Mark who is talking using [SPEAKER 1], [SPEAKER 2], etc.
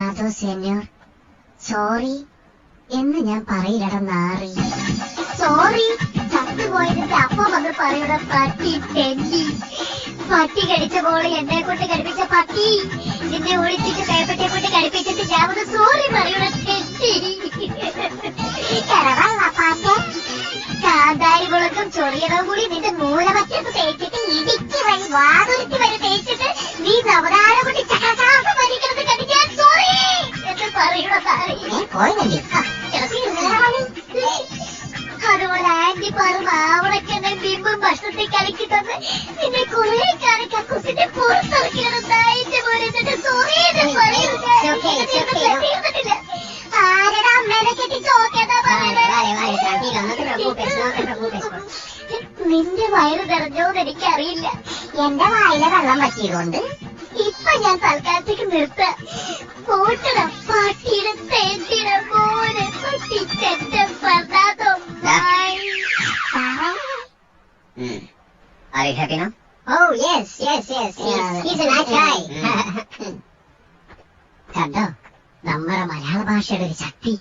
[SPEAKER 1] അതോ സെന്യോർ, സോറി എന്ന് ഞാൻ പറയില്ലട നാറി.
[SPEAKER 2] സോറി ചത്തുപോയതിന്റെ അപ്പം വന്ന് പറയണ പട്ടി തെണ്ടി. പട്ടി കടിച്ച പോലെ എന്നെ കൊണ്ട് കടിപ്പിച്ച പട്ടി. നിന്നെ ഒളിച്ചിട്ട് പേപ്പറ്റെ കൊണ്ട് കടിപ്പിച്ചിട്ട് ഞാൻ ഒന്ന് സോറി പറയണ തെണ്ടി. കാന്താരി മുളക്കും ചൊറിയണവും കൂടി നിന്റെ മൂലമറ്റത്ത് തേച്ചിട്ട് ഇടിക്ക് വഴി വാതുരുത്തി വരെ തേച്ചിട്ട് നീ നവതാരം കൊണ്ട് ചക്രശ്വാസം വലിക്കുന്നത് കണ്ടി ഞാൻ സോറി എന്ന് പറയണ താറി. അതുപോലെ ആന്റി പാറും ആവണക്കെന്നെ ബിംബും ഭക്ഷണത്തെ കളിക്കി തന്ന് നിന്നെ കുറെ കാലം കക്കൂസിന്റെ പുറത്തിറക്കിയാണ് നായിന്റെ പോലെ എന്നിട്ട് സോറി എന്ന് പറയുന്നത്. ആരുടെ അമ്മേനെ കെട്ടി ചോക്കേതാ പറയുന്നത്? നിന്റെ വയറ് നിറഞ്ഞോന്ന് എനിക്കറിയില്ല.
[SPEAKER 1] എന്റെ വായിലെ വെള്ളം പറ്റിയതുകൊണ്ട്
[SPEAKER 2] ഇപ്പൊ ഞാൻ തൽക്കാലത്തേക്ക് നിർത്ത. പോട്ടട പട്ടിയുടെ തേണ്ടിയുടെ മോനെ പറ്റിച്ചെന്റെ പറഞ്ഞാതോ.
[SPEAKER 1] Are you happy now?
[SPEAKER 2] Oh yes. He's a nice guy.
[SPEAKER 1] കണ്ടോ നമ്മുടെ മലയാള ഭാഷയുടെ ഒരു ശക്തി.